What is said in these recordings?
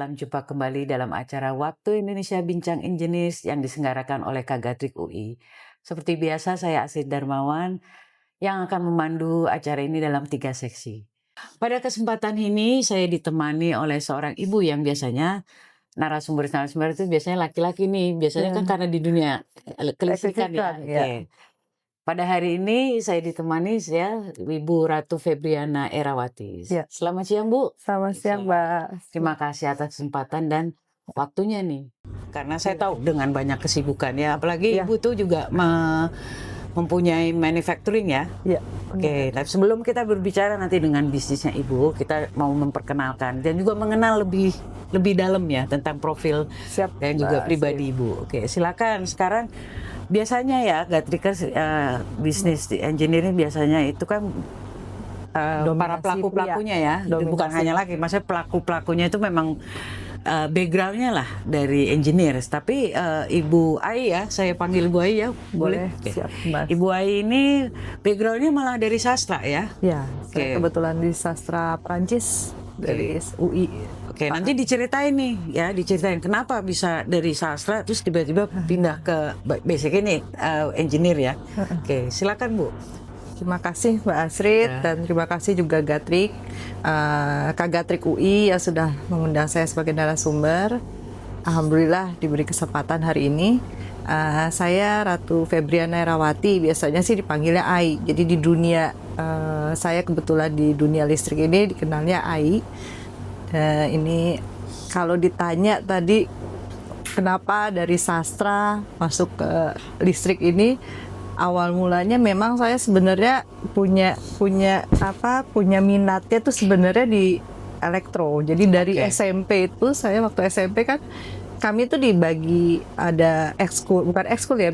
malam, jumpa kembali dalam acara Waktu Indonesia Bincang Engineers yang diselenggarakan oleh Kagatrik UI. Seperti biasa, saya Asid Darmawan yang akan memandu acara ini dalam 3 seksi. Pada kesempatan ini, saya ditemani oleh seorang ibu yang biasanya narasumber-narasumber itu biasanya laki-laki nih. Biasanya kan karena di dunia kelistrikan ya. Oke. Pada hari ini saya ditemani Ibu Ratu Febriana Erawati. Ya. Selamat siang, Bu. Selamat siang, Mbak. Terima kasih atas kesempatan dan waktunya nih. Karena saya tahu dengan banyak kesibukan ya, apalagi Ibu tuh juga mempunyai manufacturing ya. Iya. Oke, nah sebelum kita berbicara nanti dengan bisnisnya Ibu, kita mau memperkenalkan dan juga mengenal lebih dalam ya tentang profil dan juga pribadi Ibu. Oke, silakan sekarang. Biasanya ya, Gatrikers bisnis engineering biasanya itu kan para pelaku-pelakunya ya, bukan hanya laki, maksudnya pelaku-pelakunya itu memang backgroundnya lah dari engineers. Tapi Ibu Ai ya, saya panggil Ibu Ai ya, boleh? Siap, Mbak. Ibu Ai ini backgroundnya malah dari sastra ya? Ya, saya kebetulan di sastra Prancis dari UI. Oke, nanti diceritain kenapa bisa dari sastra terus tiba-tiba pindah ke basic ini engineer ya. Oke, silakan Bu. Terima kasih Mbak Asrid dan terima kasih juga Gatrik, Kagatrik UI yang sudah mengundang saya sebagai narasumber. Alhamdulillah diberi kesempatan hari ini. Saya Ratu Febriana Erawati, biasanya sih dipanggilnya Ai. Jadi di dunia saya kebetulan di dunia listrik ini dikenalnya Ai. Ini kalau ditanya tadi kenapa dari sastra masuk ke listrik ini, awal mulanya memang saya sebenarnya punya minatnya tuh sebenarnya di elektro. Jadi dari SMP itu, saya waktu SMP kan kami tuh dibagi ada bukan ekskul ya,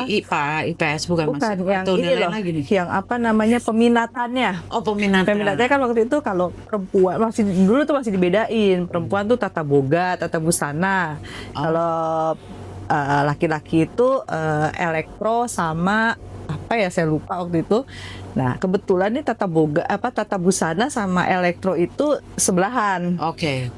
IPA, IPS bukan yang ini loh, yang apa namanya peminatannya. Oh, peminatannya kan waktu itu kalau perempuan dulu tuh masih dibedain, perempuan tuh tata boga, tata busana. Kalau laki-laki itu elektro sama apa ya, saya lupa waktu itu. Nah, kebetulan nih tata busana sama elektro itu sebelahan.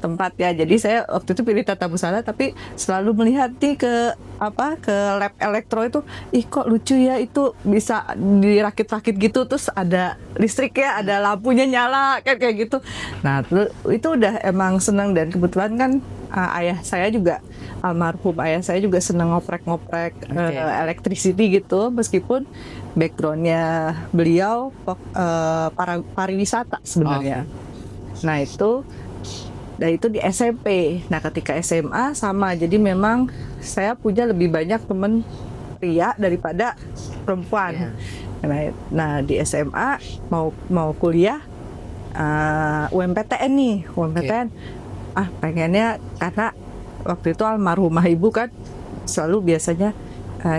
Tempatnya. Jadi saya waktu itu pilih tata busana, tapi selalu melihat nih ke lab elektro itu, kok lucu ya, itu bisa dirakit-rakit gitu, terus ada listriknya, ada lampunya nyala kayak gitu. Nah, itu udah emang senang, dan kebetulan kan almarhum ayah saya juga senang ngoprek-ngoprek electricity gitu, meskipun backgroundnya beliau pariwisata sebenarnya. Nah itu di SMP. Nah ketika SMA sama, jadi memang saya punya lebih banyak teman pria daripada perempuan. Nah di SMA mau kuliah UMPTN nih, pengennya, karena waktu itu almarhumah ibu kan selalu biasanya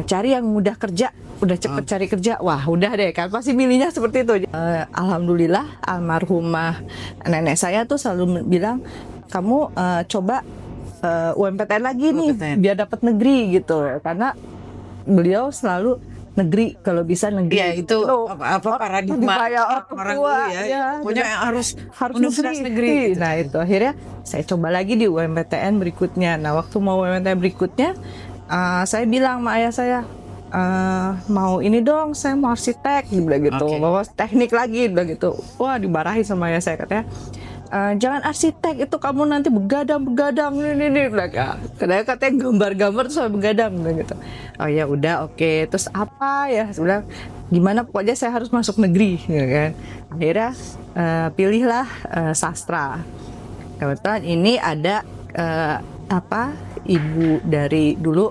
cari yang mudah kerja, udah cepet cari kerja, wah udah deh kan, pasti milihnya seperti itu. Alhamdulillah almarhumah nenek saya tuh selalu bilang, kamu coba UMPTN lagi nih biar dapat negeri gitu, karena beliau selalu negeri, kalau bisa negeri. Ya itu paradigma orang dulu ya. Pokoknya harus universitas negeri. Nah itu akhirnya saya coba lagi di UMPTN berikutnya. Nah waktu mau UMPTN berikutnya, saya bilang sama ayah saya, mau ini dong, saya mau arsitek, bilang gitu, mau teknik lagi, bilang gitu. Wah, dimarahi sama ayah saya, katanya, jangan arsitek, itu kamu nanti begadang ini bilang, katanya gambar-gambar tuh saya begadang, bilang gitu. Oh ya udah, oke. Terus apa ya, sebenarnya gimana, pokoknya saya harus masuk negeri, gitu kan. Akhirnya pilihlah sastra. Kebetulan ini ada ibu dari dulu,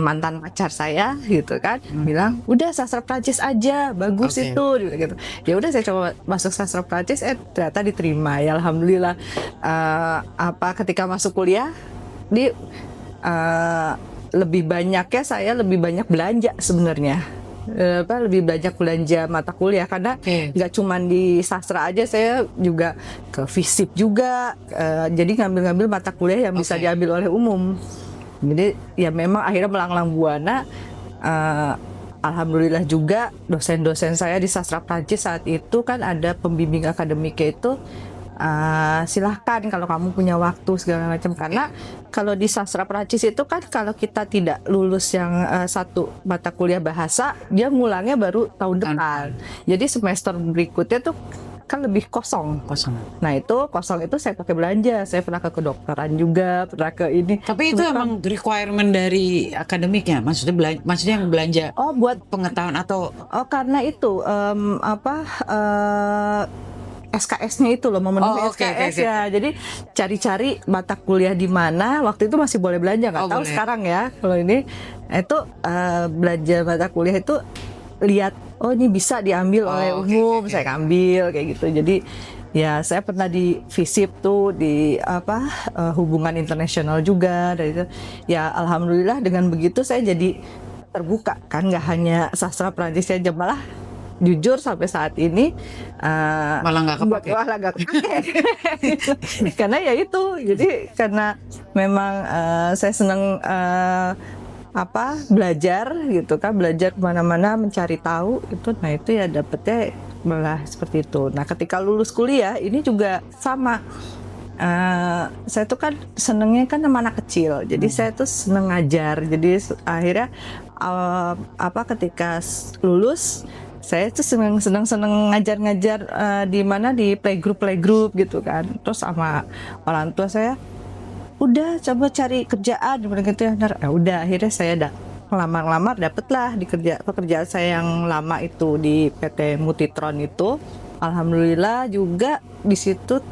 mantan pacar saya gitu kan, bilang udah sastra Prancis aja, bagus itu gitu. Ya udah saya coba masuk sastra Prancis, ternyata diterima ya, alhamdulillah. Ketika masuk kuliah lebih banyak belanja sebenarnya. Lebih banyak belanja mata kuliah, karena nggak cuma di sastra aja, saya juga ke FISIP juga, jadi ngambil mata kuliah yang bisa diambil oleh umum. Jadi ya memang akhirnya melanglang buana. Alhamdulillah juga dosen-dosen saya di sastra Prancis saat itu kan ada pembimbing akademiknya itu silahkan kalau kamu punya waktu segala macam. Karena kalau di sastra Prancis itu kan kalau kita tidak lulus yang satu mata kuliah bahasa, dia ngulangnya baru tahun depan. Jadi semester berikutnya tuh kan lebih kosong. Nah itu kosong itu saya pakai belanja. Saya pernah ke kedokteran juga, pernah ke ini. Tapi itu emang requirement dari akademiknya, maksudnya yang belanja. Oh, buat pengetahuan atau? Oh, karena itu SKS-nya itu loh, memenuhi SKS ya. Jadi cari-cari mata kuliah di mana. Waktu itu masih boleh belanja, nggak tahu boleh. Sekarang ya. Kalau ini itu belanja mata kuliah itu lihat, oh ini bisa diambil oleh umum, saya ambil kayak gitu. Jadi ya saya pernah di FISIP tuh di hubungan internasional juga. Dan itu ya alhamdulillah dengan begitu saya jadi terbuka kan, nggak hanya sastra Prancis aja, malah jujur sampai saat ini malah nggak kepake. Karena ya itu, jadi karena memang saya senang belajar gitu kan, belajar kemana-mana mencari tahu itu. Nah itu ya dapetnya malah seperti itu. Nah ketika lulus kuliah ini juga sama. Saya tuh kan senengnya kan sama anak kecil, jadi saya tuh seneng ngajar. Jadi akhirnya ketika lulus saya tuh seneng ngajar-ngajar di mana di playgroup gitu kan. Terus sama orang tua saya, udah coba cari kerjaan gitu ya. Udah akhirnya saya ngelamar dapetlah di pekerjaan saya yang lama itu di PT Multitron itu. Alhamdulillah juga di situ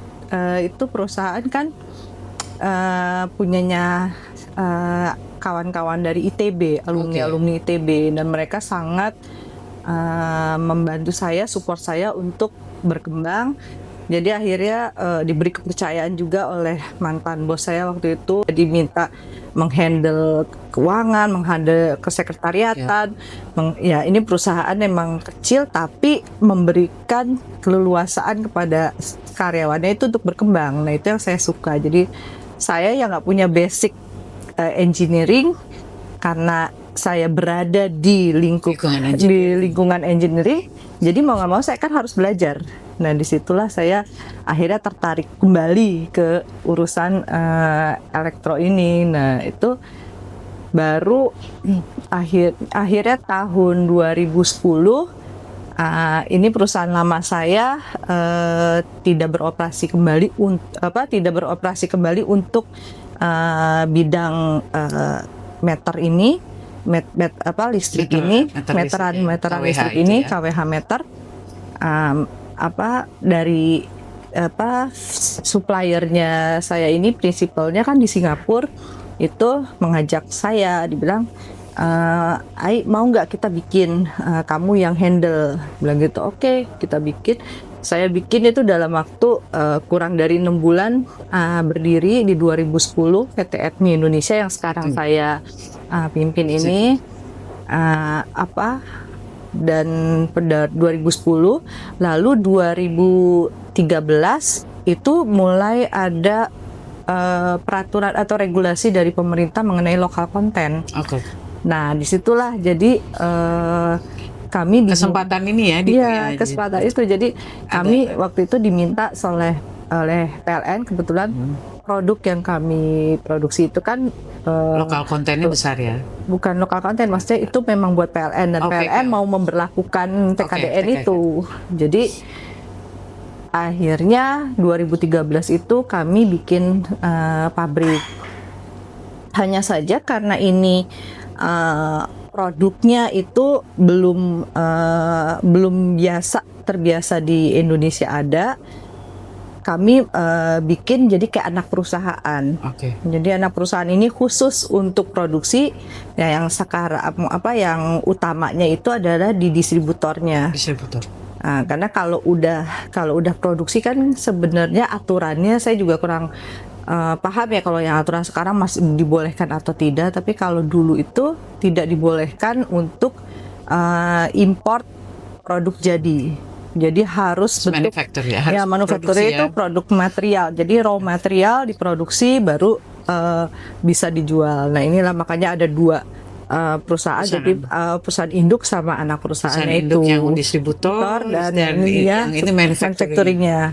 itu perusahaan kan punyanya kawan-kawan dari ITB, alumni ITB, dan mereka sangat membantu saya, support saya untuk berkembang. Jadi akhirnya diberi kepercayaan juga oleh mantan bos saya waktu itu, diminta menghandle keuangan, menghandle kesekretariatan. Ya ini perusahaan memang kecil tapi memberikan keleluasaan kepada karyawannya itu untuk berkembang. Nah itu yang saya suka. Jadi saya yang nggak punya basic engineering, karena saya berada di lingkungan engineering, jadi mau nggak mau saya kan harus belajar. Nah disitulah saya akhirnya tertarik kembali ke urusan elektro ini. Nah itu baru akhirnya tahun 2010 ini perusahaan lama saya tidak beroperasi kembali untuk bidang meter ini, listrik ini, meteran listrik ini, ya? KWH meter. Dari suppliernya saya ini, prinsipalnya kan di Singapura, itu mengajak saya, dibilang mau nggak kita bikin, kamu yang handle, bilang gitu. Oke, kita bikin. Saya bikin itu dalam waktu kurang dari 6 bulan berdiri di 2010 PT Admi Indonesia yang sekarang saya pimpin ini. Dan pada 2010, lalu 2013 itu mulai ada peraturan atau regulasi dari pemerintah mengenai lokal konten. Nah disitulah jadi kami kesempatan ini ya, kesempatan itu. Jadi kami waktu itu diminta oleh PLN, kebetulan produk yang kami produksi itu kan lokal kontennya besar ya? Bukan lokal konten, maksudnya itu memang buat PLN, dan PLN mau memberlakukan TKDN itu. Jadi akhirnya 2013 itu kami bikin pabrik. Hanya saja karena ini produknya itu belum terbiasa di Indonesia ada, kami bikin jadi kayak anak perusahaan. Jadi anak perusahaan ini khusus untuk produksi. Ya, yang sekarang yang utamanya itu adalah di distributornya. Nah, karena kalau udah produksi kan sebenarnya aturannya saya juga kurang paham ya, kalau yang aturan sekarang masih dibolehkan atau tidak. Tapi kalau dulu itu tidak dibolehkan untuk import produk jadi. Jadi harus manufacture manufacture itu produk material. Jadi raw material diproduksi baru bisa dijual. Nah inilah makanya ada dua perusahaan. Jadi perusahaan induk sama anak perusahaannya itu. Yang distributor dan yang ini manufacturingnya.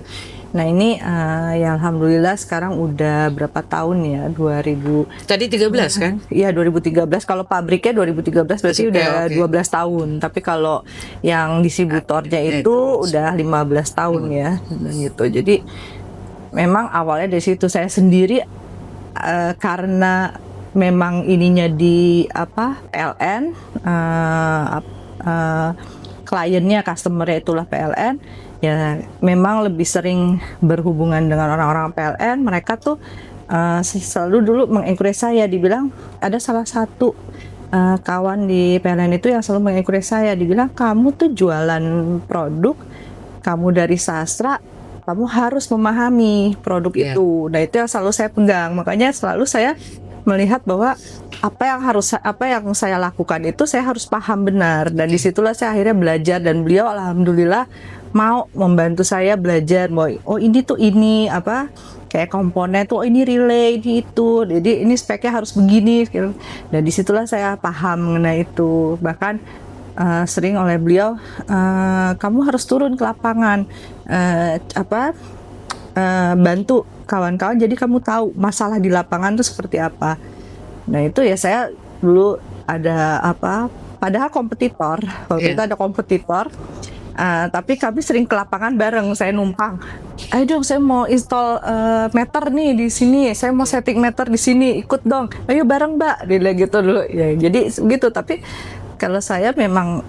Nah ini ya alhamdulillah sekarang udah berapa tahun ya, 2000. Tadi 13 kan? Iya 2013, kalau pabriknya 2013 berarti Oke, udah oke. 12 tahun. Tapi kalau yang distributornya itu udah 15 tahun ya, dan gitu. Jadi memang awalnya dari situ saya sendiri karena memang ininya di PLN, kliennya customernya itulah PLN. Ya memang lebih sering berhubungan dengan orang-orang PLN. Mereka tuh selalu dulu mengencourage saya, dibilang ada salah satu kawan di PLN itu yang selalu mengencourage saya, dibilang kamu tuh jualan produk, kamu dari sastra, kamu harus memahami produk itu. Nah itu yang selalu saya pegang, makanya selalu saya melihat bahwa apa yang saya lakukan itu saya harus paham benar, dan disitulah saya akhirnya belajar, dan beliau alhamdulillah mau membantu saya belajar bahwa oh ini tuh ini kayak komponen tuh, oh ini relay ini itu, jadi ini speknya harus begini gitu. Dan disitulah saya paham mengenai itu. Bahkan sering oleh beliau, kamu harus turun ke lapangan, bantu kawan-kawan, jadi kamu tahu masalah di lapangan itu seperti apa. Nah itu ya saya dulu ada padahal kompetitor, waktu itu ada kompetitor, tapi kami sering ke lapangan bareng, saya numpang. Ayo dong, saya mau install meter nih di sini, saya mau setting meter di sini, ikut dong. Ayo bareng Mbak, dia bilang gitu dulu. Ya, jadi gitu. Tapi kalau saya memang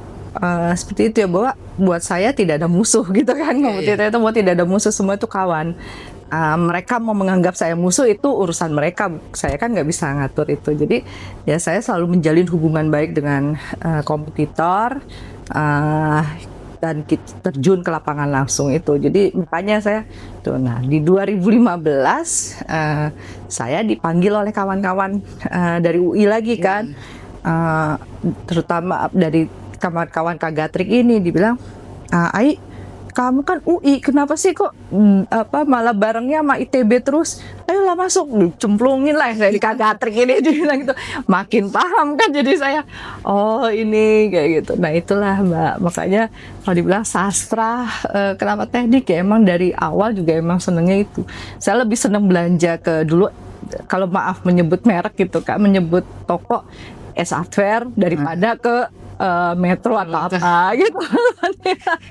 seperti itu ya, bahwa buat saya tidak ada musuh gitu kan. Kompetitor itu bahwa tidak ada musuh, semua itu kawan. Mereka mau menganggap saya musuh itu urusan mereka, saya kan nggak bisa ngatur itu. Jadi ya saya selalu menjalin hubungan baik dengan kompetitor, dan terjun ke lapangan langsung itu. Jadi makanya saya tuh, nah di 2015 saya dipanggil oleh kawan-kawan dari UI lagi kan, terutama dari kawan-kawan Kagatrik ini, dibilang, Ai, kamu kan UI, kenapa sih kok malah barengnya sama ITB terus? Ayolah masuk, dicemplungin lah dari Kagatrik ini, dibilang gitu. Makin paham kan, jadi saya, oh ini kayak gitu. Nah itulah Mbak, makanya kalau dibilang sastra, kenapa teknik ya, emang dari awal juga emang senengnya itu. Saya lebih seneng belanja ke dulu, kalau maaf menyebut merek gitu Kak, menyebut toko S-Hardware daripada ke Metro atau apa gitu.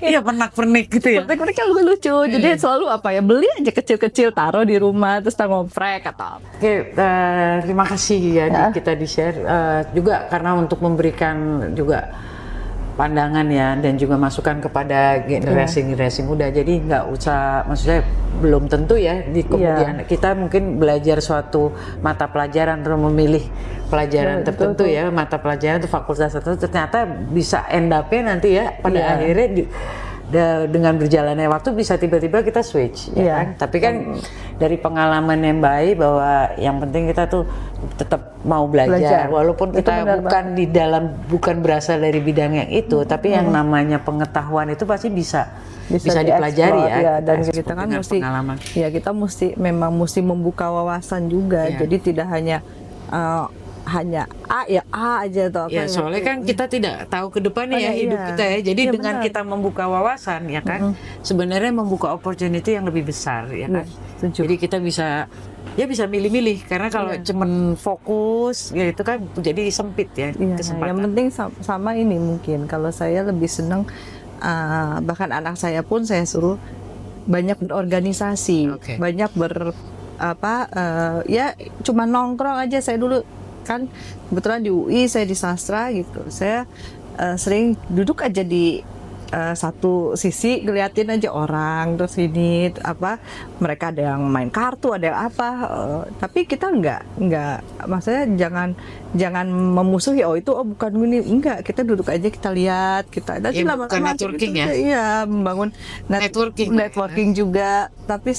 Iya, pernak-pernik gitu ya. Pernak-pernik kan lucu, jadi selalu beli aja kecil-kecil, taruh di rumah terus ngoprek atau apa. Oke, terima kasih ya, kita di-share juga karena untuk memberikan juga pandangan ya, dan juga masukan kepada generasi muda. Jadi nggak usah, maksudnya belum tentu ya di kemudian kita mungkin belajar suatu mata pelajaran atau memilih pelajaran tertentu ya, mata pelajaran atau fakultas tertentu, ternyata bisa end up-nya nanti ya pada akhirnya dengan berjalannya waktu bisa tiba-tiba kita switch ya kan. Tapi kan dari pengalaman yang baik bahwa yang penting kita tuh tetap mau belajar. Walaupun kita bukan berasal dari bidang yang itu, tapi yang namanya pengetahuan itu pasti bisa dipelajari ya. Dan kita kan memang mesti membuka wawasan juga. Jadi tidak hanya A aja atau apa. Ya, soalnya kan kita tidak tahu ke depannya hidup kita ya. Jadi dengan kita membuka wawasan ya kan, sebenarnya membuka opportunity yang lebih besar ya kan. Jadi kita bisa milih-milih, karena kalau cuman fokus ya itu kan jadi sempit ya kesempatan. Yang penting sama ini, mungkin kalau saya lebih senang, bahkan anak saya pun saya suruh banyak berorganisasi, banyak ya cuma nongkrong aja. Saya dulu kan kebetulan di UI, saya di sastra gitu, saya sering duduk aja di satu sisi, ngeliatin aja orang, terus ini mereka ada yang main kartu, ada yang tapi kita nggak maksudnya jangan memusuhi, itu bukan ini, enggak, kita duduk aja, kita lihat, kita nanti bukan networking gitu, iya, membangun networking juga, tapi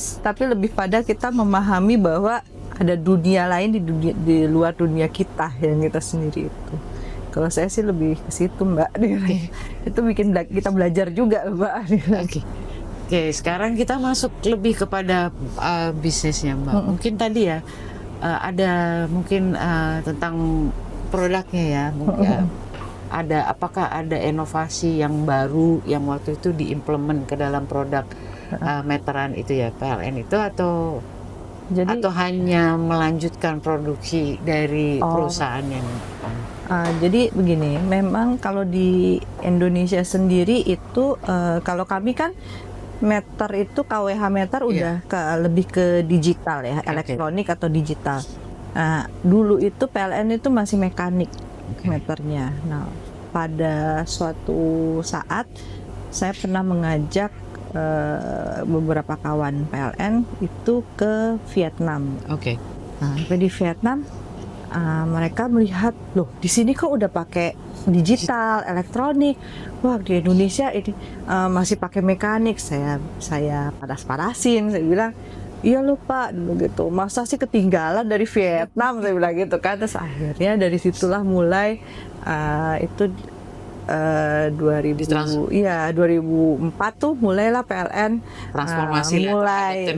lebih pada kita memahami bahwa ada dunia lain di luar dunia kita yang kita sendiri itu. Kalau saya sih lebih ke situ Mbak. Itu bikin kita belajar juga Mbak. Oke, sekarang kita masuk lebih kepada bisnisnya Mbak. Mungkin tadi ya ada mungkin tentang produknya ya. Mungkin apakah ada inovasi yang baru yang waktu itu diimplement ke dalam produk meteran itu ya PLN itu atau Jadi hanya melanjutkan produksi dari perusahaan yang jadi begini, memang kalau di Indonesia sendiri itu kalau kami kan meter itu KWH meter udah lebih ke digital ya, elektronik atau digital. Nah, dulu itu PLN itu masih mekanik meternya. Nah, pada suatu saat saya pernah mengajak beberapa kawan PLN itu ke Vietnam. Oke. Nah, di Vietnam mereka melihat, loh di sini kok udah pakai digital, elektronik. Wah, di Indonesia ini masih pakai mekanik. Saya padas-padasin, saya bilang, iya loh Pak, dulu gitu. Masa sih ketinggalan dari Vietnam, saya bilang gitu kan. Terus akhirnya dari situlah mulai itu 2004 tuh mulailah PLN transformasi mulai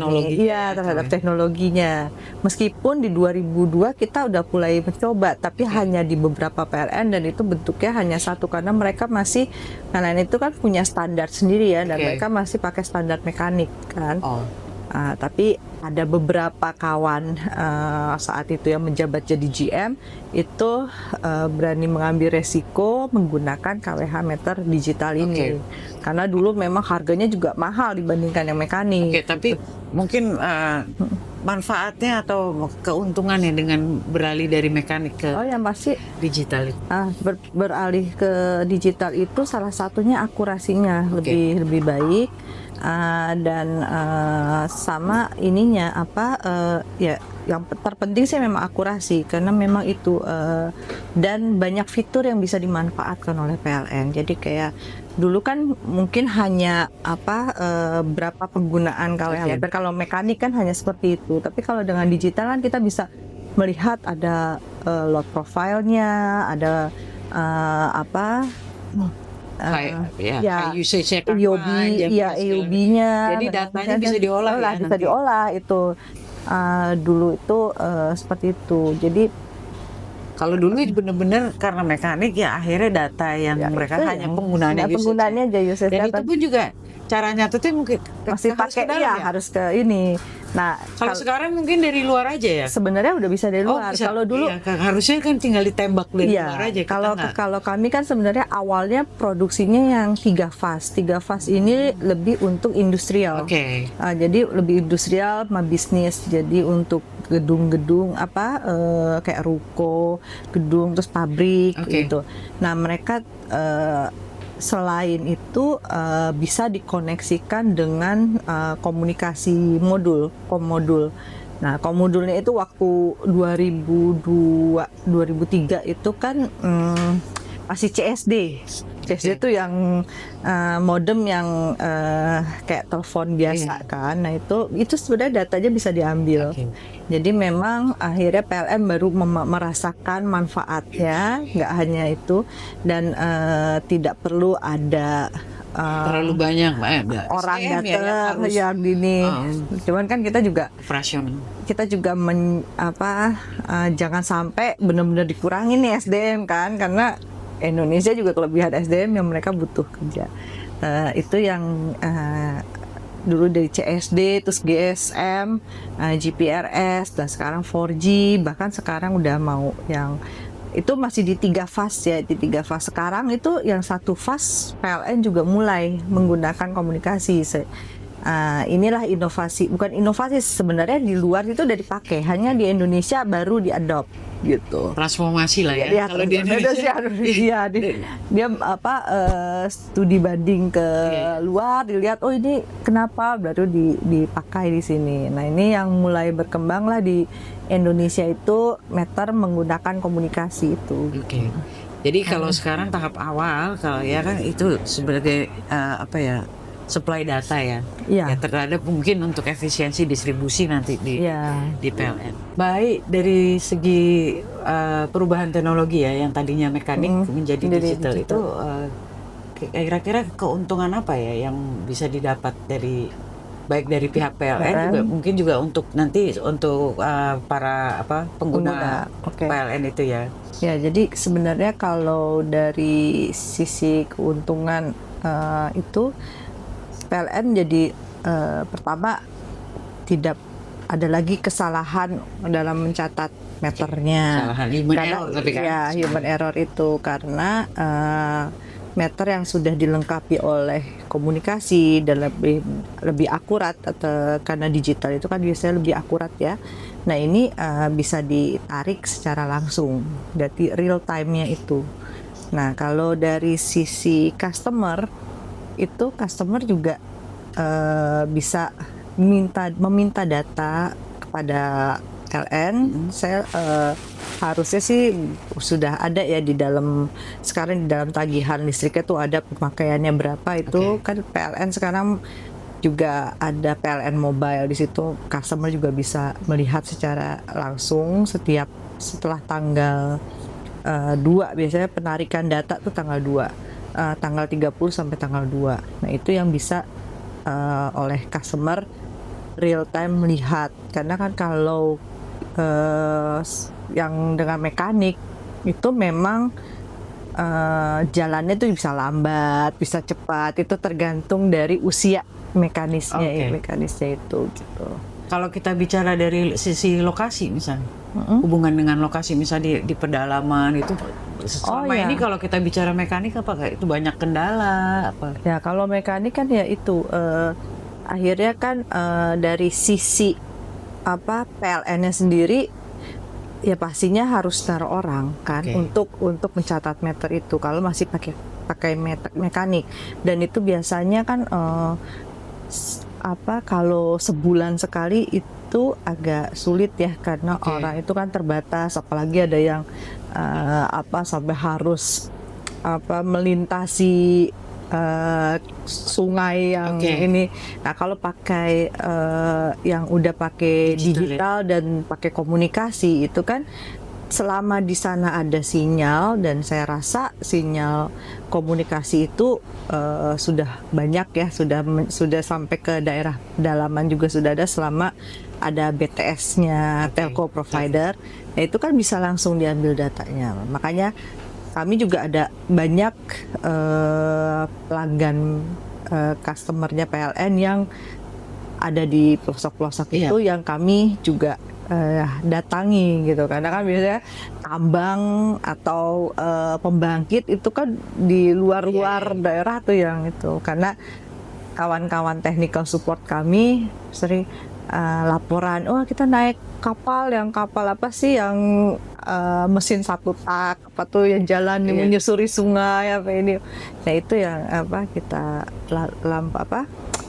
terhadap teknologinya. Meskipun di 2002 kita udah mulai mencoba, tapi hanya di beberapa PLN dan itu bentuknya hanya satu karena mereka masih PLN itu kan punya standar sendiri ya dan mereka masih pakai standar mekanik kan. Tapi ada beberapa kawan saat itu yang menjabat jadi GM itu berani mengambil resiko menggunakan KWH meter digital ini karena dulu memang harganya juga mahal dibandingkan yang mekanik. Tapi mungkin manfaatnya atau keuntungannya dengan beralih dari mekanik ke yang pasti digital itu? Beralih ke digital itu salah satunya akurasinya lebih baik. Dan sama ininya yang terpenting sih memang akurasi karena memang itu dan banyak fitur yang bisa dimanfaatkan oleh PLN. Jadi kayak dulu kan mungkin hanya berapa penggunaan KWH meter. Kalau mekanik kan hanya seperti itu. Tapi kalau dengan digital kan kita bisa melihat ada load profile-nya, ada usage-nya EOB-nya. Jadi datanya bisa diolah bisa diolah itu. Dulu itu seperti itu. Jadi kalau dulu benar-benar karena mekanik ya akhirnya data yang mereka hanya penggunaannya aja usage. Dan itu pun juga cara nyatetnya mungkin masih pakai harus ke ini. Nah, kalau sekarang mungkin dari luar aja ya. Sebenarnya udah bisa dari luar. Kalau dulu harusnya kan tinggal ditembak dari luar aja. Kalau kami kan sebenarnya awalnya produksinya yang 3 fase. 3 fase ini lebih untuk industrial. Jadi lebih industrial, bisnis. Jadi untuk gedung-gedung kayak ruko, gedung terus pabrik gitu. Nah, mereka selain itu bisa dikoneksikan dengan komunikasi komodul. Nah, komodulnya itu waktu 2003 itu kan masih CSD. CSD itu yang modem yang kayak telepon biasa kan. Nah, itu sebenarnya datanya bisa diambil. Jadi memang akhirnya PLN baru merasakan manfaatnya, nggak hanya itu dan tidak perlu ada terlalu banyak orang datang yang ini. Cuman kan kita juga jangan sampai benar-benar dikurangin nih SDM kan, karena Indonesia juga kelebihan SDM yang mereka butuh kerja. Itu yang dulu dari CSD, terus GSM, GPRS, dan sekarang 4G, bahkan sekarang udah mau yang itu masih di 3 fase ya, di 3 fase. Sekarang itu yang 1 fase PLN juga mulai menggunakan komunikasi. Inilah inovasi, bukan inovasi sebenarnya, di luar itu udah dipakai, hanya di Indonesia baru diadopt gitu. Transformasi lah ya. Kalau di Indonesia dia studi banding ke luar, dilihat oh ini kenapa baru dipakai di sini. Nah, ini yang mulai berkembang lah di Indonesia itu meter menggunakan komunikasi itu. Jadi kalau sekarang tahap awal kalau ya kan itu sebagai supply data ya terhadap mungkin untuk efisiensi distribusi nanti di PLN. Baik, dari segi perubahan teknologi ya yang tadinya mekanik menjadi digital itu kira-kira keuntungan apa ya yang bisa didapat baik dari pihak PLN juga mungkin juga untuk nanti untuk para pengguna PLN itu ya. Ya, jadi sebenarnya kalau dari sisi keuntungan itu PLN jadi pertama tidak ada lagi kesalahan dalam mencatat meternya. Kesalahan human error tapi kan. Ya, human error itu karena meter yang sudah dilengkapi oleh komunikasi dan lebih akurat, atau karena digital itu kan biasanya lebih akurat ya. Nah ini bisa ditarik secara langsung, jadi real time-nya itu. Nah kalau dari sisi customer itu, customer juga bisa meminta data kepada LN. Saya harusnya sih sudah ada ya di dalam, sekarang di dalam tagihan listriknya tuh ada pemakaiannya berapa itu. Kan PLN sekarang juga ada PLN mobile, di situ customer juga bisa melihat secara langsung setelah tanggal 2, biasanya penarikan data tuh tanggal 2, tanggal 30 sampai tanggal 2. Nah itu yang bisa oleh customer real time melihat, karena kan kalau yang dengan mekanik itu memang jalannya tuh bisa lambat, bisa cepat, itu tergantung dari usia mekanisnya itu gitu. Kalau kita bicara dari sisi lokasi misalnya, hubungan dengan lokasi misalnya di pedalaman itu selama ini kalau kita bicara mekanik apakah itu banyak kendala apa? Ya kalau mekanik kan ya itu akhirnya kan dari sisi PLN-nya sendiri ya pastinya harus taruh orang kan untuk mencatat meter itu kalau masih pakai mekanik, dan itu biasanya kan kalau sebulan sekali itu agak sulit ya, karena orang itu kan terbatas, apalagi ada yang sampai harus melintasi sungai yang ini. Nah kalau pakai yang udah pakai digital dan pakai komunikasi itu kan selama di sana ada sinyal, dan saya rasa sinyal komunikasi itu sudah banyak ya, sudah sampai ke daerah pedalaman juga sudah ada, selama ada BTS-nya telco provider. Nah itu kan bisa langsung diambil datanya. Makanya kami juga ada banyak pelanggan customernya PLN yang ada di pelosok-pelosok itu yang kami juga datangi gitu, karena kan biasanya tambang atau pembangkit itu kan di luar-luar daerah tuh yang itu, karena kawan-kawan technical support kami sering laporan, kita naik kapal apa sih yang mesin satu tak yang jalan menyusuri sungai ini. Nah itu yang kita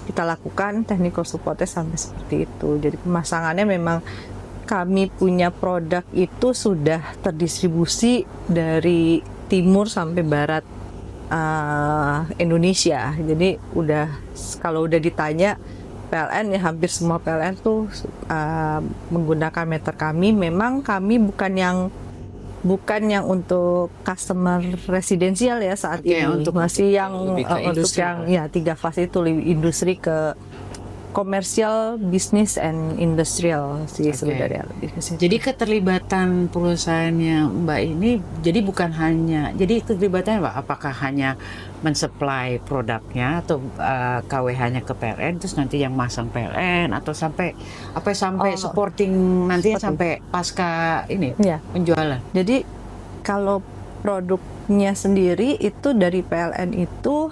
kita lakukan technical supportnya sampai seperti itu. Jadi pemasangannya memang kami punya produk itu sudah terdistribusi dari timur sampai barat Indonesia. Jadi kalau udah ditanya PLN ya, hampir semua PLN tuh menggunakan meter kami. Memang kami bukan yang untuk customer residensial ya saat ini, masih yang untuk yang 3 fase itu, industri ke komersial, bisnis, and industrial sih sebenarnya. Jadi keterlibatan perusahaannya Mbak ini, jadi bukan hanya, jadi keterlibatannya apakah hanya mensuplai produknya atau KWH-nya ke PLN, terus nanti yang masang PLN, atau sampai supporting nantinya sampai pasca ini penjualan. Jadi kalau produknya sendiri itu dari PLN itu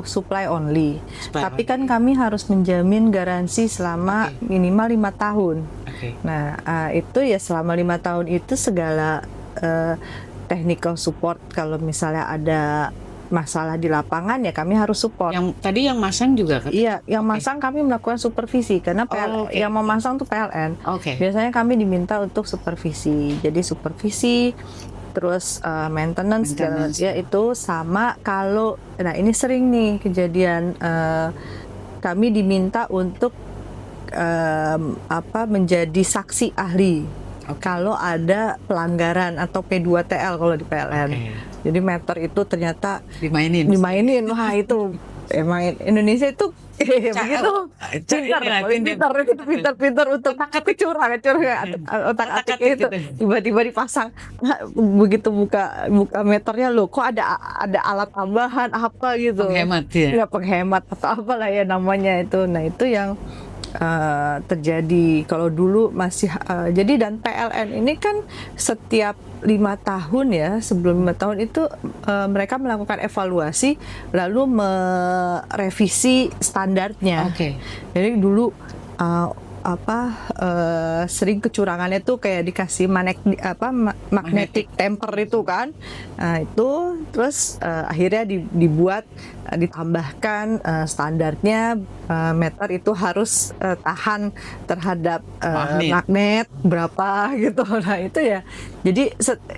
supply only. Tapi kan kami harus menjamin garansi selama minimal 5 tahun. Nah itu ya selama 5 tahun itu segala technical support, kalau misalnya ada masalah di lapangan ya kami harus support. Yang tadi yang masang juga kan? Iya, yang masang kami melakukan supervisi, karena yang memasang tuh PLN. Biasanya kami diminta untuk supervisi. Jadi supervisi, terus maintenance ya itu sama. Kalau ini sering nih kejadian, kami diminta untuk menjadi saksi ahli kalau ada pelanggaran atau P2TL kalau di PLN. Jadi meter itu ternyata dimainin. Wah itu emang Indonesia itu begitu pintar untuk curang otak-atik itu tiba-tiba dipasang. Nah, begitu buka meternya loh, kok ada alat tambahan apa gitu, Penghemat ya. ya penghemat atau apalah ya namanya itu. Nah itu yang terjadi kalau dulu masih jadi. Dan PLN ini kan setiap 5 tahun ya, sebelum 5 tahun itu mereka melakukan evaluasi lalu merevisi standarnya. Jadi dulu sering kecurangannya tuh kayak dikasih magnetic temper itu kan. Nah, itu terus akhirnya dibuat ditambahkan standarnya meter itu harus tahan terhadap magnet berapa gitu. Nah, itu ya. Jadi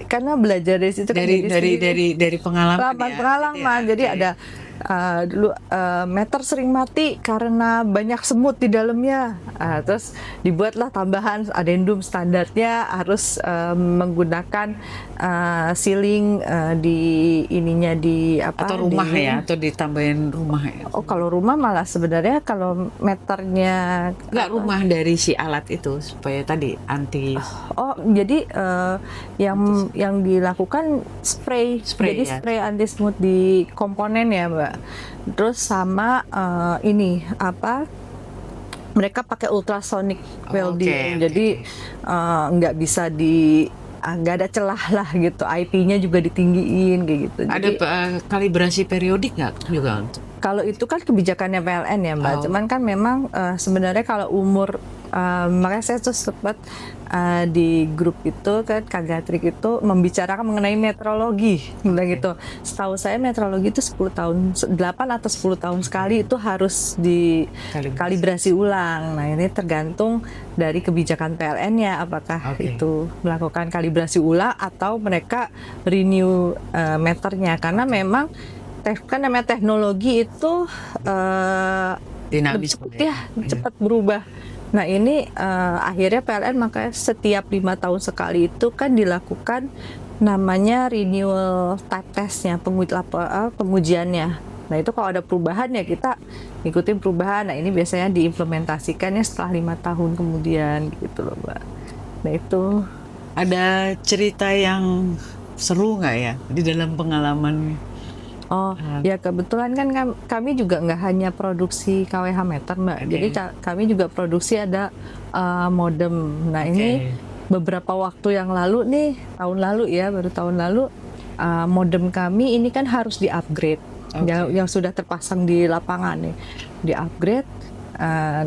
karena belajar dari situ dari pengalaman. Jadi ada dulu meter sering mati karena banyak semut di dalamnya. Terus dibuatlah tambahan adendum standarnya harus menggunakan sealing di ininya di apa? Atau rumah ya, atau ditambahin rumah ya. Oh, kalau rumah malah sebenarnya kalau meternya nggak rumah dari si alat itu supaya tadi anti. Oh, jadi yang dilakukan spray jadi ya. spray anti semut di komponen ya, Mbak. Terus sama ini apa? Mereka pakai ultrasonic welding, jadi nggak bisa nggak ada celah lah gitu, IP-nya juga ditinggiin kayak gitu. Ada kalibrasi periodik nggak juga? Kalau itu kan kebijakannya PLN ya, Mbak. Cuman kan memang sebenarnya kalau umur makanya saya tuh sempat di grup itu kan Kagatrik itu membicarakan mengenai metrologi gitu. Setahu saya metrologi itu 10 tahun 8 atau 10 tahun sekali itu harus dikalibrasi ulang. Nah, ini tergantung dari kebijakan PLN-nya apakah itu melakukan kalibrasi ulang atau mereka renew meternya, karena memang kan namanya teknologi itu dinamis cepat berubah. Nah ini akhirnya PLN makanya setiap 5 tahun sekali itu kan dilakukan namanya renewal type testnya, pengujiannya. Nah itu kalau ada perubahan ya kita ngikutin perubahan. Nah ini biasanya diimplementasikannya setelah 5 tahun kemudian gitu loh, Mbak. Nah itu ada cerita yang seru nggak ya di dalam pengalaman? Oh ya, kebetulan kan kami juga nggak hanya produksi KWH meter, Mbak. Jadi kami juga produksi ada modem. Nah ini beberapa waktu yang lalu nih, baru tahun lalu modem kami ini kan harus di-upgrade. Yang sudah terpasang di lapangan nih, di-upgrade.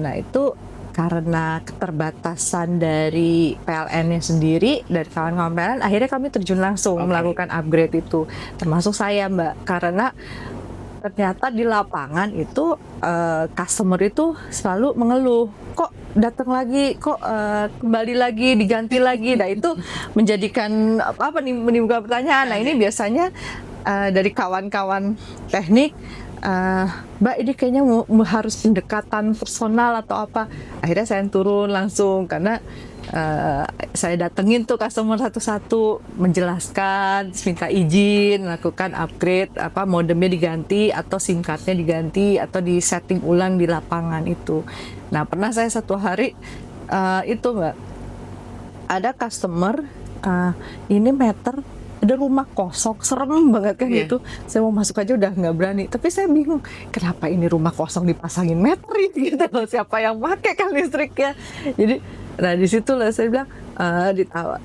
Nah itu karena keterbatasan dari PLN-nya sendiri, dari kawan-kawan PLN, akhirnya kami terjun langsung melakukan upgrade itu, termasuk saya, Mbak, karena ternyata di lapangan itu customer itu selalu mengeluh, kok datang lagi, kok kembali lagi, diganti lagi. Nah itu menjadikan menimbulkan pertanyaan. Nah ini biasanya dari kawan-kawan teknik, Mbak ini kayaknya harus pendekatan personal atau apa. Akhirnya saya turun langsung karena saya datengin tuh customer satu-satu, menjelaskan, minta izin, lakukan upgrade, modemnya diganti atau SIM cardnya diganti atau di setting ulang di lapangan itu. Nah pernah saya satu hari itu, Mbak, ada customer ini meter, ada rumah kosong, serem banget kan gitu. Saya mau masuk aja udah nggak berani. Tapi saya bingung, kenapa ini rumah kosong dipasangin meter gitu loh? Siapa yang pakai kan listriknya? Jadi, nah di situ lah saya bilang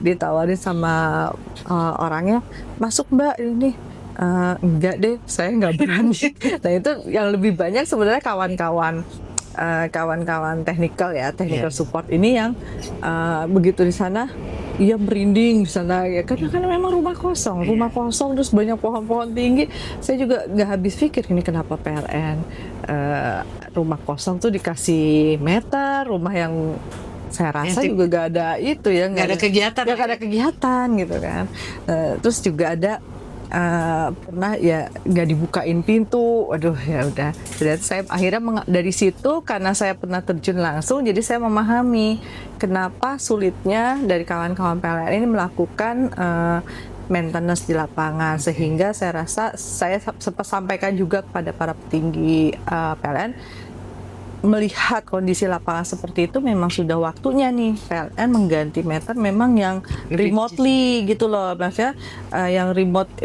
ditawarin sama orangnya, masuk Mbak ini. Enggak deh, saya nggak berani. Nah itu yang lebih banyak sebenarnya kawan-kawan technical support ini yang begitu di sana. Iya merinding di sana ya, karena memang rumah kosong terus banyak pohon-pohon tinggi. Saya juga nggak habis pikir ini kenapa PLN rumah kosong tuh dikasih meter, rumah yang saya rasa juga nggak ada itu ya, nggak ada kegiatan gitu kan. Terus juga ada pernah ya nggak dibukain pintu, waduh ya udah. Jadi saya akhirnya dari situ, karena saya pernah terjun langsung, jadi saya memahami kenapa sulitnya dari kawan-kawan PLN ini melakukan maintenance di lapangan. Sehingga saya rasa saya sempat sampaikan juga kepada para petinggi PLN, melihat kondisi lapangan seperti itu memang sudah waktunya nih PLN mengganti meter memang yang remotely gitu loh, maksudnya yang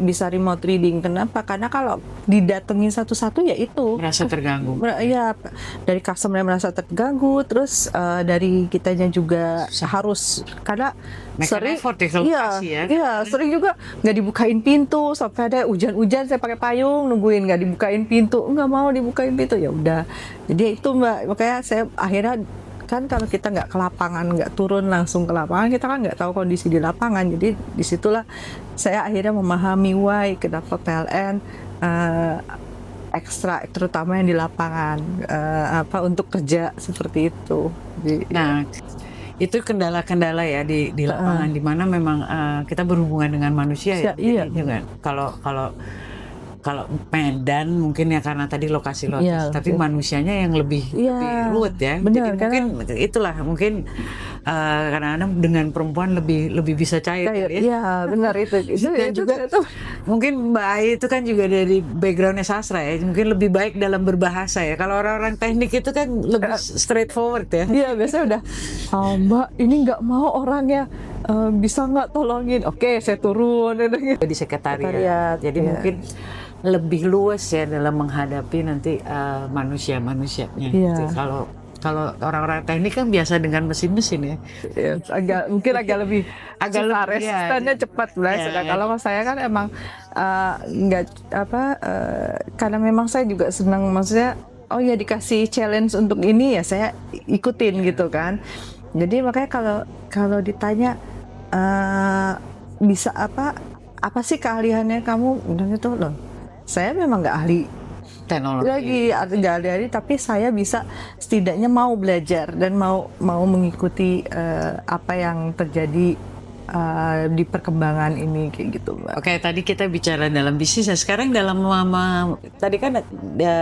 bisa remote reading. Kenapa? Karena kalau didatengin satu-satu ya itu merasa terganggu. Ya, dari customer merasa terganggu, terus dari kitanya juga harus, karena sering sering juga nggak dibukain pintu, sampai ada hujan-hujan saya pakai payung nungguin nggak dibukain pintu, nggak mau dibukain pintu, ya udah. Jadi itu Mbak, makanya saya akhirnya kan kalau kita nggak ke lapangan, nggak turun langsung ke lapangan, kita kan nggak tahu kondisi di lapangan. Jadi disitulah saya akhirnya memahami why kenapa PLN ekstra, terutama yang di lapangan untuk kerja seperti itu. Nah, itu kendala-kendala ya di lapangan, di mana memang kita berhubungan dengan manusia ya. Iya. Kalau Medan mungkin ya karena tadi lokasi lotus, tapi manusianya yang lebih ruwet ya. Benar, jadi mungkin itulah kadang-kadang dengan perempuan lebih bisa cair. Iya, benar itu. Dan juga mungkin Mbak Ai itu kan juga dari backgroundnya sastra ya, mungkin lebih baik dalam berbahasa ya. Kalau orang-orang teknik itu kan lebih straightforward ya. Iya, biasanya udah, Mbak ini nggak mau orangnya, bisa nggak tolongin? Oke, saya turun di sekretariat. Jadi mungkin lebih luas ya dalam menghadapi nanti manusia-manusianya. Iya. Kalau orang-orang teknik kan biasa dengan mesin-mesin ya. Mungkin agak lebih resistannya cepat lah. Kalau saya kan emang nggak karena memang saya juga senang, maksudnya dikasih challenge untuk ini ya saya ikutin gitu kan. Jadi makanya kalau ditanya bisa apa sih keahliannya kamu, bilang itu loh, saya memang nggak ahli teknologi nggak ahli, tapi saya bisa setidaknya mau belajar dan mau mengikuti apa yang terjadi di perkembangan ini kayak gitu, Mbak. Oke, tadi kita bicara dalam bisnis ya. Sekarang dalam tadi kan ada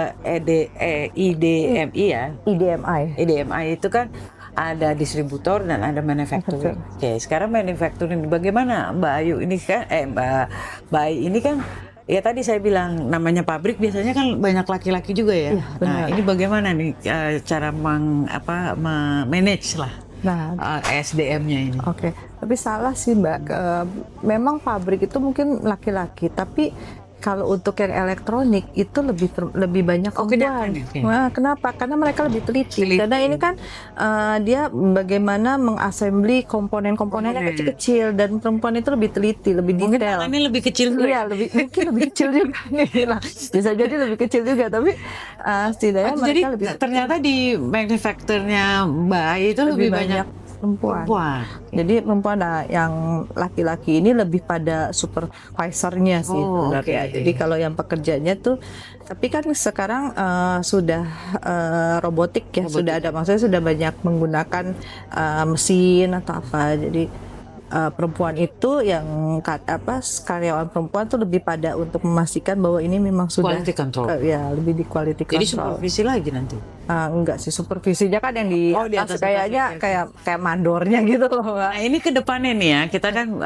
IDMI ya. IDMI itu kan ada distributor dan ada manufacturing. Oke, sekarang manufacturing bagaimana Mbak Ayu ini kan Mbak Ai ini kan ya tadi saya bilang namanya pabrik biasanya kan banyak laki-laki juga ya. Nah, ini bagaimana nih cara manage lah SDM-nya ini? Oke, tapi salah sih Mbak. Memang pabrik itu mungkin laki-laki, tapi kalau untuk yang elektronik itu lebih banyak perempuan. Nah, kenapa? Karena mereka lebih teliti. Karena ini kan dia bagaimana mengassembly komponen-komponen yang kecil-kecil, dan perempuan itu lebih teliti, lebih detail. Mungkin lebih kecil juga. Iya, mungkin lebih kecil juga. Bisa jadi lebih kecil juga, tapi setidaknya mereka jadi lebih. Ternyata di manufakturnya Mbak Ai itu lebih banyak perempuan. Jadi perempuan yang laki-laki ini lebih pada supervisornya sih sebenarnya. Jadi kalau yang pekerjanya tuh, tapi kan sekarang sudah robotik ya, sudah ada, maksudnya sudah banyak menggunakan mesin atau apa. Jadi perempuan itu yang karyawan perempuan tuh lebih pada untuk memastikan bahwa ini memang sudah quality control. Lebih di quality control. Jadi supervisi lagi nanti. Enggak sih, supervisinya kan yang di atas kayaknya kayak mandornya gitu loh. Nah, ini ke depannya nih ya, kita kan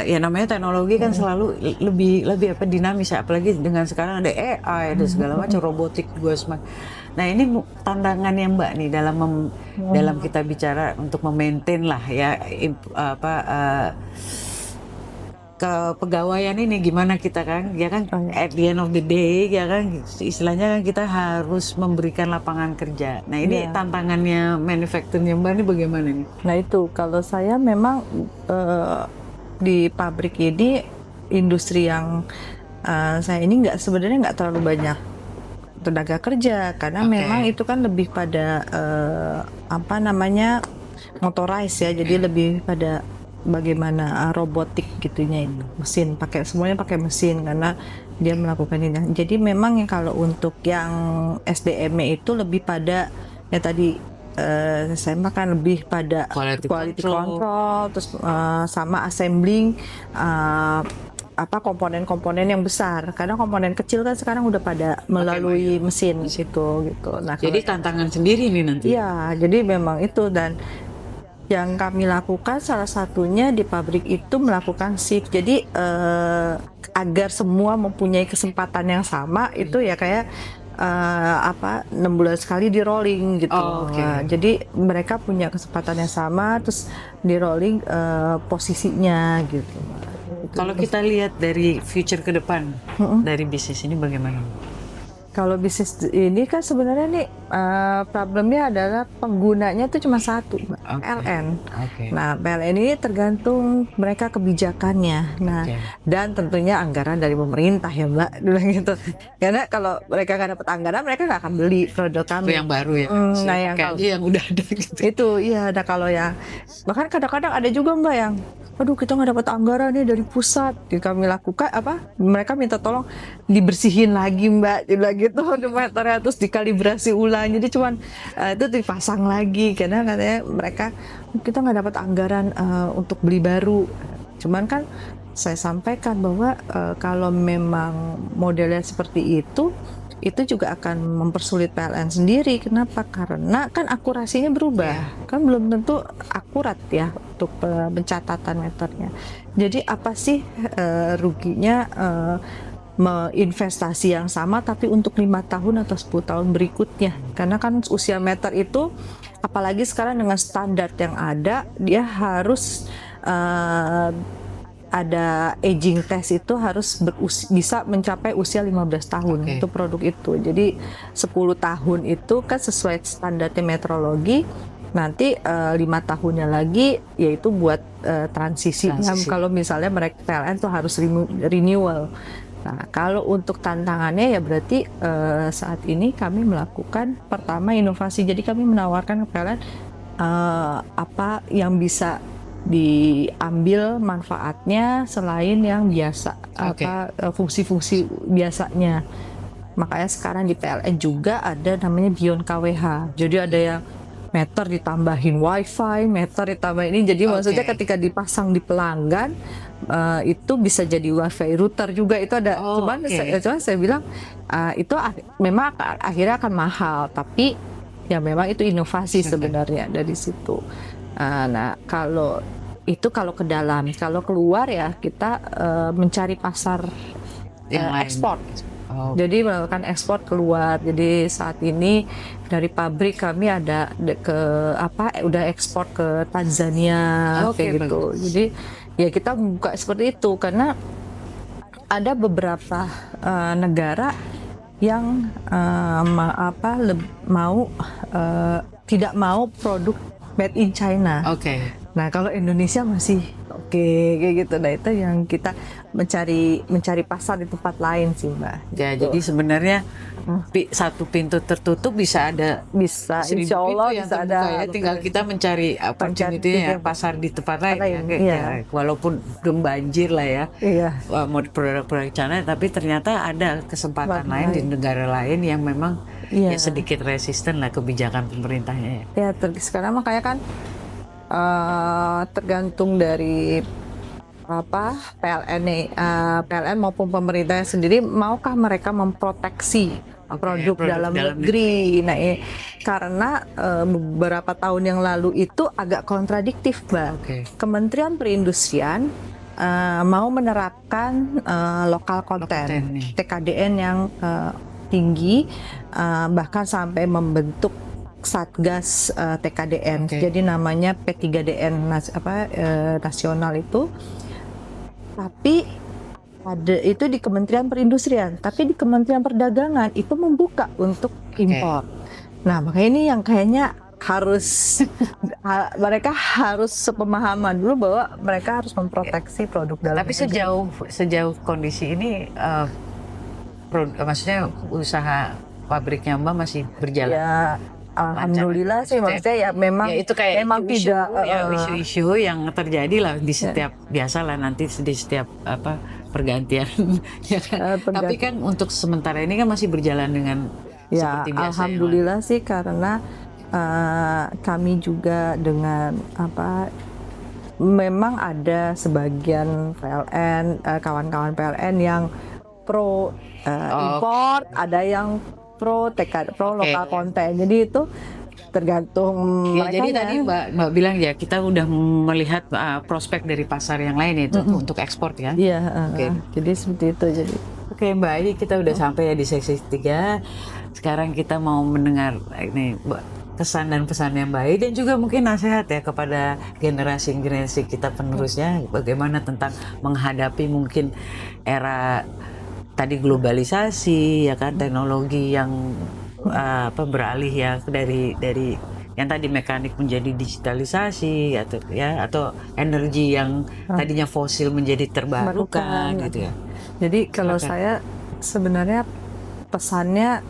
ya namanya teknologi kan selalu lebih dinamis ya, apalagi dengan sekarang ada AI, ada segala macam, robotik juga semakin. Nah, ini tantangannya Mbak nih dalam kita bicara untuk memaintain lah ya kepegawaian ini, gimana kita kan ya kan at the end of the day ya kan istilahnya kan kita harus memberikan lapangan kerja. Nah, ini tantangannya manufacturnya Mbak ini bagaimana nih? Nah, itu kalau saya memang di pabrik ini, industri yang saya ini sebenarnya nggak terlalu banyak tenaga kerja, karena memang itu kan lebih pada motorized ya, jadi lebih pada bagaimana robotik gitunya, itu mesin, semuanya pakai mesin karena dia melakukan ini. Jadi memang kalau untuk yang SDM itu lebih pada ya tadi saya makan lebih pada quality control, terus sama assembling komponen-komponen yang besar, karena komponen kecil kan sekarang udah pada melalui mesin gitu. Nah, jadi tantangan sendiri nih nanti. Iya, jadi memang itu, dan Yang kami lakukan salah satunya di pabrik itu melakukan shift. Jadi agar semua mempunyai kesempatan yang sama itu ya kayak 6 bulan sekali di rolling gitu. Oh, oke. Jadi mereka punya kesempatan yang sama terus di rolling posisinya gitu. Kalau kita lihat dari future ke depan dari bisnis ini bagaimana? Kalau bisnis ini kan sebenarnya nih problemnya adalah penggunanya tuh cuma satu, Mbak, PLN. Oke. Nah, PLN ini tergantung mereka kebijakannya. Nah, dan tentunya anggaran dari pemerintah ya, Mbak, bilang gitu. Karena kalau mereka nggak dapat anggaran, mereka nggak akan beli produk kami. Itu yang baru ya. Nah, yang Kayak aja yang udah ada gitu. itu iya, ada kalau yang bahkan kadang-kadang ada juga, Mbak, yang aduh kita nggak dapat anggaran nih dari pusat. Jadi kami lakukan mereka minta tolong dibersihin lagi, Mbak, juga gitu meternya terus dikalibrasi ulang. Jadi cuman itu dipasang lagi karena katanya mereka kita nggak dapat anggaran untuk beli baru. Cuman kan saya sampaikan bahwa kalau memang modelnya seperti itu juga akan mempersulit PLN sendiri. Kenapa? Karena kan akurasinya berubah. Kan belum tentu akurat ya untuk pencatatan meternya. Jadi apa sih ruginya investasi yang sama tapi untuk 5 tahun atau 10 tahun berikutnya? Karena kan usia meter itu apalagi sekarang dengan standar yang ada, dia harus ada aging test itu harus bisa mencapai usia 15 tahun untuk produk itu. Jadi 10 tahun itu kan sesuai standarnya metrologi. Nanti 5 tahunnya lagi yaitu buat transisi. Kalau misalnya mereka PLN tuh harus renewal. Nah, kalau untuk tantangannya ya berarti saat ini kami melakukan pertama inovasi. Jadi kami menawarkan ke PLN apa yang bisa diambil manfaatnya selain yang biasa, fungsi-fungsi biasanya. Makanya sekarang di PLN juga ada namanya Beyond KWH. Jadi ada yang meter ditambahin wifi, meter ditambahin ini. Jadi maksudnya ketika dipasang di pelanggan itu bisa jadi wifi router juga itu ada. Cuman saya bilang itu memang akhirnya akan mahal, tapi ya memang itu inovasi sebenarnya dari situ. Nah, kalau ke dalam, kalau keluar ya kita mencari pasar ekspor. Jadi melakukan ekspor keluar. Jadi saat ini dari pabrik kami ada udah ekspor ke Tanzania kayak gitu. Jadi ya kita buka seperti itu karena ada beberapa negara yang tidak mau produk made in China. Nah, kalau Indonesia masih kayak gitu. Nah, itu yang kita mencari pasar di tempat lain sih, Mbak. Ya, jadi sebenarnya satu pintu tertutup bisa insya Allah bisa ada ya. Tinggal kita mencari opportunity ya, pasar di tempat lain. Ya, walaupun belum banjir lah ya. Mau produk-produk China, tapi ternyata ada kesempatan lain di negara lain yang memang ya sedikit resisten lah kebijakan pemerintahnya. Ya, sekarang makanya kan tergantung dari PLN maupun pemerintahnya sendiri, maukah mereka memproteksi produk dalam negeri. Nah, karena beberapa tahun yang lalu itu agak kontradiktif, Mbak. Kementerian Perindustrian mau menerapkan lokal konten TKDN yang tinggi, bahkan sampai membentuk Satgas TKDN. Jadi namanya P3DN nasional itu. Tapi itu di Kementerian Perindustrian, tapi di Kementerian Perdagangan itu membuka untuk impor. Nah, makanya ini yang kayaknya harus mereka harus sepemahaman dulu bahwa mereka harus memproteksi produk dalam negeri. Tapi sejauh kondisi ini maksudnya usaha pabriknya Mbak masih berjalan? Ya, alhamdulillah sih, maksudnya ya memang ya, itu kayak memang isu-isu yang terjadi lah di setiap biasalah nanti di setiap pergantian. Ya kan? Tapi kan untuk sementara ini kan masih berjalan dengan seperti biasa. Alhamdulillah sih, karena kami juga dengan memang ada sebagian PLN, kawan-kawan PLN yang pro import, ada yang pro lokal konten. Jadi itu tergantung Ya, jadi merekanya. tadi Mbak bilang ya kita udah melihat prospek dari pasar yang lain itu untuk ekspor ya. Iya, Oke. jadi seperti itu. Jadi Oke Mbak, ini kita udah sampai ya di sesi 3. Sekarang kita mau mendengar ini kesan dan pesan yang baik dan juga mungkin nasihat ya kepada generasi kita penerusnya, bagaimana tentang menghadapi mungkin era tadi globalisasi ya kan, teknologi yang beralih ya dari yang tadi mekanik menjadi digitalisasi atau energi yang tadinya fosil menjadi terbarukan gitu ya. Jadi kalau saya sebenarnya pesannya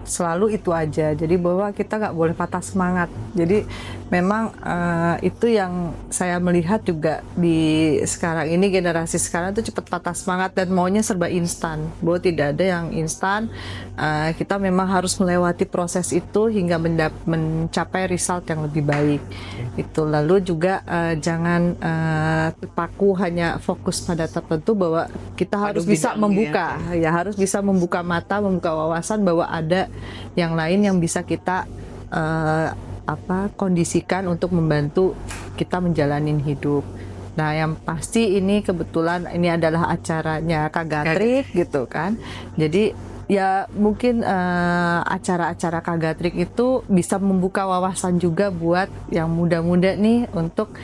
selalu itu aja. Jadi bahwa kita nggak boleh patah semangat. Jadi memang itu yang saya melihat juga di sekarang ini, generasi sekarang tuh cepat patah semangat dan maunya serba instan. Bahwa tidak ada yang instan. Kita memang harus melewati proses itu hingga mencapai result yang lebih baik. Itu lalu juga jangan paku hanya fokus pada tertentu, bahwa kita harus bisa membuka ya harus bisa membuka mata, membuka wawasan bahwa ada yang lain yang bisa kita kondisikan untuk membantu kita menjalani hidup. Nah, yang pasti ini kebetulan ini adalah acaranya Kak Gatrik gitu kan. Jadi ya mungkin acara-acara Kak Gatrik itu bisa membuka wawasan juga buat yang muda-muda nih untuk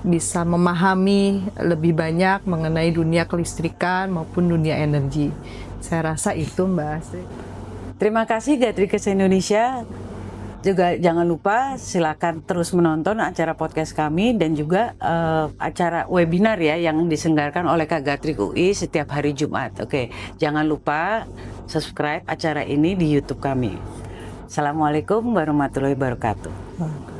bisa memahami lebih banyak mengenai dunia kelistrikan maupun dunia energi. Saya rasa itu Mbak Astri. Terima kasih Gatrikes Indonesia. Juga jangan lupa silakan terus menonton acara podcast kami dan juga acara webinar ya yang diselenggarakan oleh Kak Gatrik UI setiap hari Jumat. Oke, jangan lupa subscribe acara ini di YouTube kami. Assalamualaikum warahmatullahi wabarakatuh.